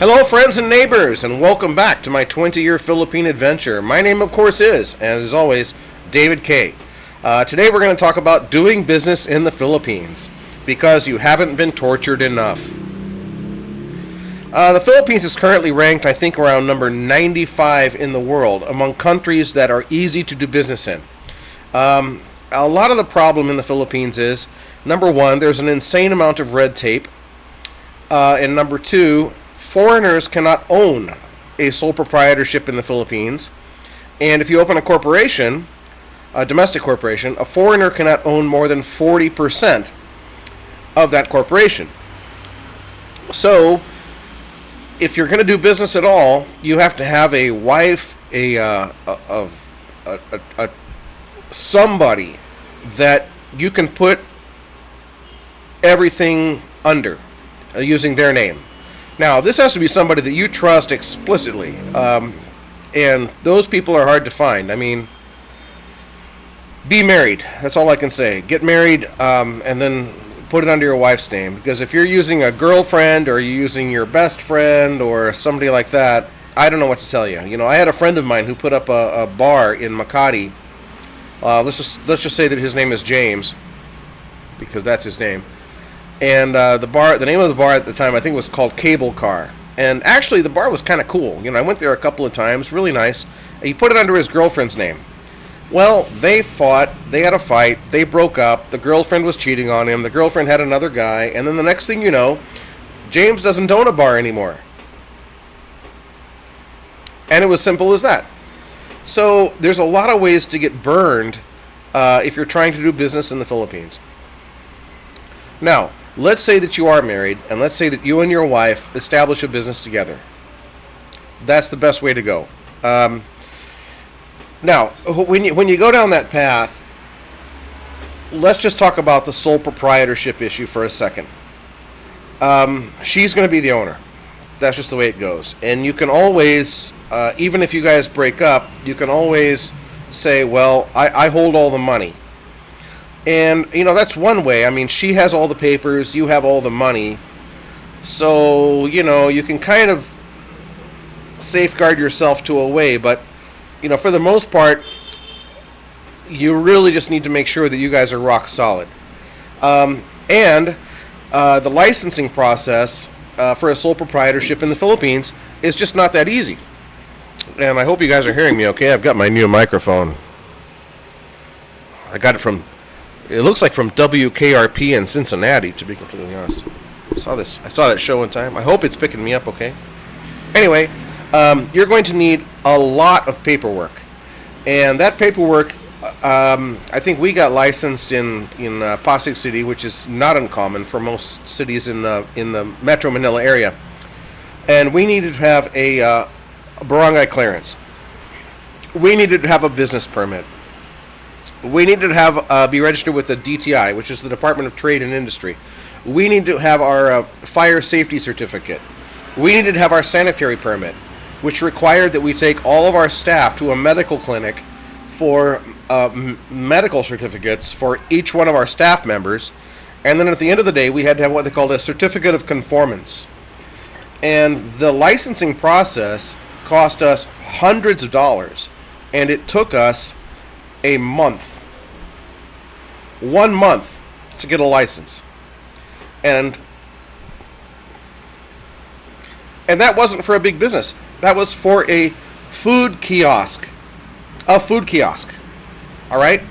Hello, friends and neighbors, and welcome back to my 20-year Philippine adventure. My name, of course, is, as always, David K. Today we're going to talk about doing business in the Philippines, because you haven't been tortured enough. The Philippines is currently ranked, I think, around number 95 in the world among countries that are easy to do business in. A lot of the problem in the Philippines is, number one, there's an insane amount of red tape, and number two, foreigners cannot own a sole proprietorship in the Philippines. And if you open a corporation, a domestic corporation, a foreigner cannot own more than 40% of that corporation. So, if you're going to do business at all, you have to have a wife, somebody that you can put everything under using their name. Now, this has to be somebody that you trust explicitly, and those people are hard to find. I mean, be married. That's all I can say. Get married, and then put it under your wife's name. Because if you're using a girlfriend, or you're using your best friend, or somebody like that, I don't know what to tell you. You know, I had a friend of mine who put up a bar in Makati. Let's just say that his name is James, because that's his name. And the name of the bar at the time, I think, was called Cable Car. And actually, the bar was kind of cool. You know, I went there a couple of times, really nice. And he put it under his girlfriend's name. Well, they fought, they had a fight, they broke up, the girlfriend was cheating on him, the girlfriend had another guy, and then the next thing you know, James doesn't own a bar anymore. And it was simple as that. So, there's a lot of ways to get burned if you're trying to do business in the Philippines. Now, let's say that you are married, and let's say that you and your wife establish a business together. That's the best way to go. Now, when you go down that path, let's just talk about the sole proprietorship issue for a second. She's going to be the owner. That's just the way it goes. And you can always, even if you guys break up, you can always say, well, I hold all the money. And, you know, that's one way. I mean, she has all the papers, you have all the money. So, you know, you can kind of safeguard yourself to a way. But, you know, for the most part, you really just need to make sure that you guys are rock solid. And the licensing process for a sole proprietorship in the Philippines is just not that easy. And I hope you guys are hearing me okay. I've got my new microphone. I got it from... It looks like from WKRP in Cincinnati, to be completely honest. I saw that show in time. I hope it's picking me up okay. Anyway, you're going to need a lot of paperwork. And that paperwork, I think we got licensed in Pasig City, which is not uncommon for most cities in the Metro Manila area. And we needed to have a barangay clearance. We needed to have a business permit. We need to have be registered with the DTI, which is the Department of Trade and Industry. We need to have our fire safety certificate. We needed to have our sanitary permit, which required that we take all of our staff to a medical clinic for medical certificates for each one of our staff members. And then at the end of the day, we had to have what they called a certificate of conformance. And the licensing process cost us hundreds of dollars, and it took us a month. 1 month to get a license. And that wasn't for a big business. That was for a food kiosk. A food kiosk. All right?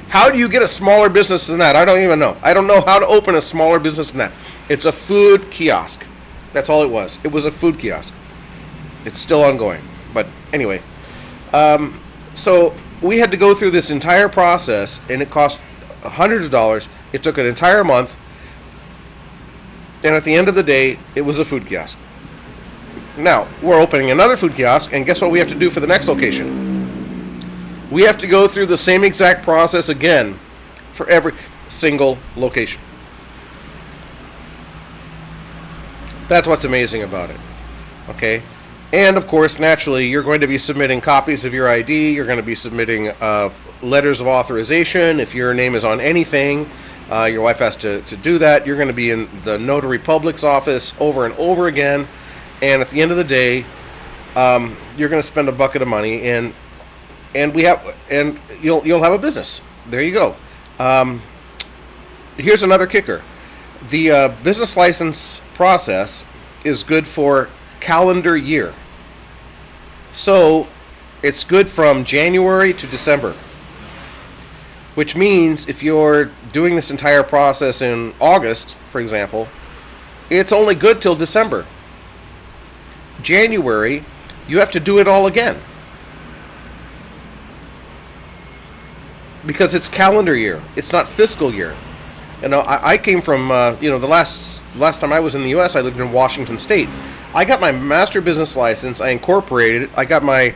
How do you get a smaller business than that? I don't even know. I don't know how to open a smaller business than that. It's a food kiosk. That's all it was. It was a food kiosk. It's still ongoing. But anyway. So we had to go through this entire process, and it cost hundreds of dollars. It took an entire month, and at the end of the day, it was a food kiosk. Now, we're opening another food kiosk, and guess what we have to do for the next location? We have to go through the same exact process again for every single location. That's what's amazing about it. Okay? And, of course, naturally, you're going to be submitting copies of your ID. You're going to be submitting letters of authorization if your name is on anything. Your wife has to do that. You're going to be in the notary public's office over and over again, and at the end of the day, you're going to spend a bucket of money, and you'll have a business. There you go. Here's another kicker: the business license process is good for calendar year, so it's good from January to December. Which means if you're doing this entire process in August, for example, it's only good till December. January, you have to do it all again. Because it's calendar year. It's not fiscal year. You know, I came from, the last time I was in the U.S., I lived in Washington State. I got my master business license. I incorporated it. I got my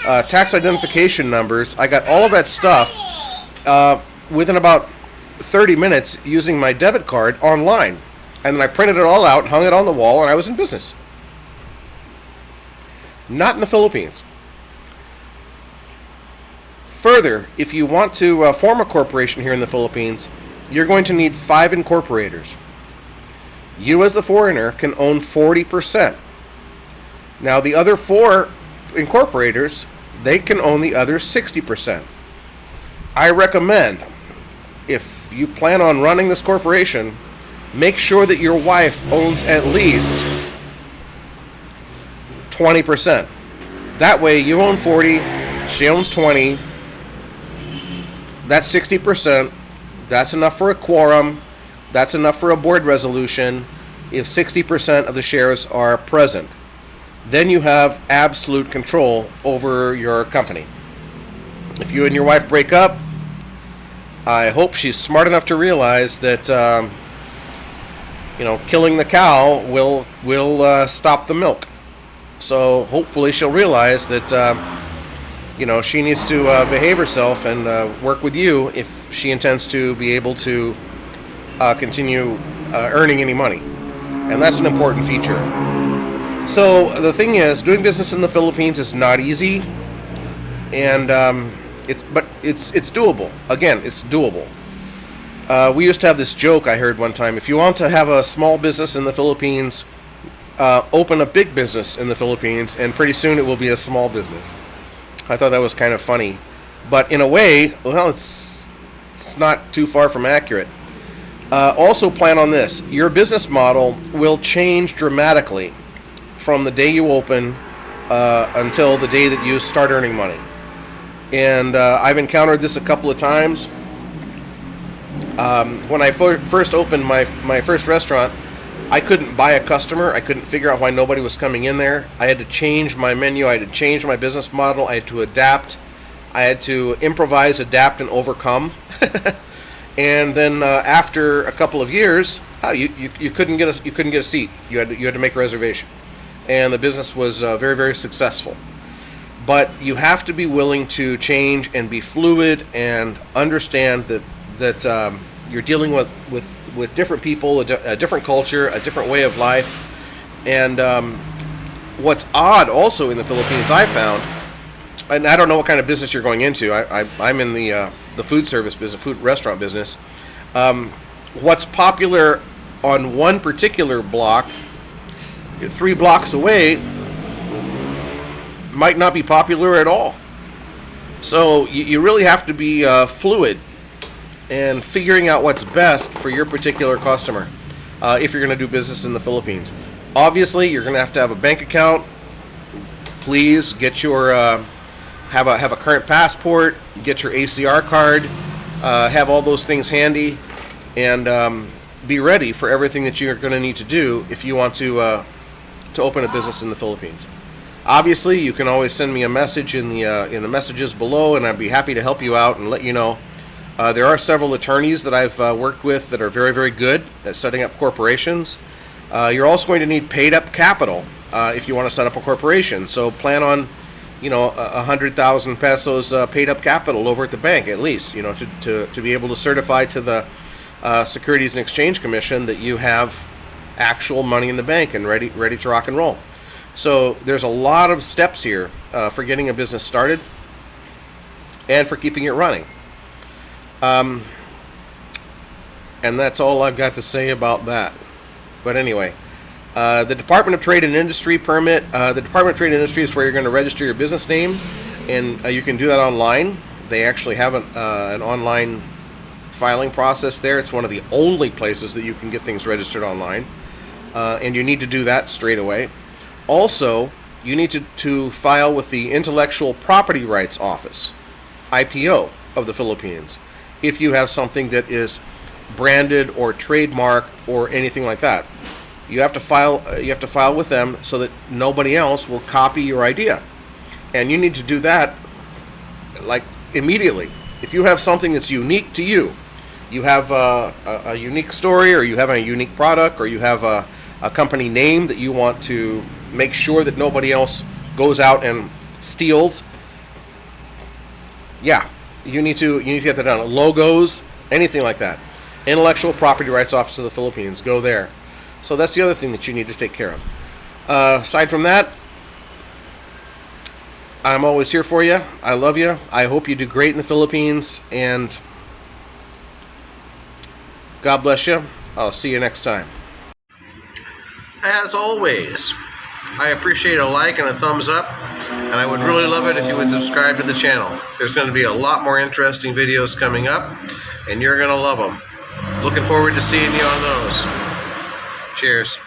tax identification numbers. I got all of that stuff within about 30 minutes using my debit card online. And then I printed it all out, hung it on the wall, and I was in business. Not in the Philippines. Further, if you want to form a corporation here in the Philippines, you're going to need 5 incorporators. You as the foreigner can own 40%. Now the other 4 incorporators, they can own the other 60%. I recommend, if you plan on running this corporation, make sure that your wife owns at least 20%. That way you own 40, she owns 20. That's 60%. That's enough for a quorum. That's enough for a board resolution if 60% of the shares are present. Then you have absolute control over your company. If you and your wife break up, I hope she's smart enough to realize that killing the cow will stop the milk. So hopefully she'll realize that she needs to behave herself and work with you if she intends to be able to continue earning any money. And that's an important feature. So the thing is, doing business in the Philippines is not easy, and it's doable. Again, it's doable. We used to have this joke I heard one time: if you want to have a small business in the Philippines, open a big business in the Philippines, and pretty soon it will be a small business. I thought that was kind of funny, but in a way, well, it's not too far from accurate. Also plan on this: your business model will change dramatically from the day you open until the day that you start earning money. And I've encountered this a couple of times. When I first opened my first restaurant, I couldn't buy a customer. I couldn't figure out why nobody was coming in there. I had to change my menu. I had to change my business model. I had to adapt. I had to improvise, adapt, and overcome. And then after a couple of years, you couldn't get a seat. You had to make a reservation, and the business was very, very successful. But you have to be willing to change and be fluid and understand that you're dealing with different people, a different culture, a different way of life. And what's odd also in the Philippines, I found, and I don't know what kind of business you're going into. I'm in the food service business, food restaurant business. What's popular on one particular block, 3 blocks away, might not be popular at all. So you really have to be fluid and figuring out what's best for your particular customer if you're going to do business in the Philippines. Obviously, you're going to have a bank account. Please get your have a current passport, get your ACR card, have all those things handy, and be ready for everything that you're going to need to do if you want to open a business in the Philippines. Obviously, you can always send me a message in the messages below, and I'd be happy to help you out and let you know. There are several attorneys that I've worked with that are very, very good at setting up corporations. You're also going to need paid-up capital if you want to set up a corporation. So plan on, 100,000 pesos paid-up capital over at the bank at least, to be able to certify to the Securities and Exchange Commission that you have actual money in the bank and ready to rock and roll. So there's a lot of steps here for getting a business started and for keeping it running. And that's all I've got to say about that. But anyway, the Department of Trade and Industry permit, the Department of Trade and Industry is where you're going to register your business name, and you can do that online. They actually have an online filing process there. It's one of the only places that you can get things registered online, and you need to do that straight away. Also, you need to file with the Intellectual Property Rights Office, IPO, of the Philippines, if you have something that is branded or trademarked or anything like that. You have to file. You have to file with them so that nobody else will copy your idea, and you need to do that like immediately. If you have something that's unique to you, you have a unique story, or you have a unique product, or you have a company name that you want to make sure that nobody else goes out and steals. Yeah, you need to get that done. Logos, anything like that. Intellectual Property Rights Office of the Philippines. Go there. So that's the other thing that you need to take care of. Aside from that, I'm always here for you. I love you. I hope you do great in the Philippines, and God bless you. I'll see you next time. As always, I appreciate a like and a thumbs up, and I would really love it if you would subscribe to the channel. There's going to be a lot more interesting videos coming up, and you're going to love them. Looking forward to seeing you on those. Cheers.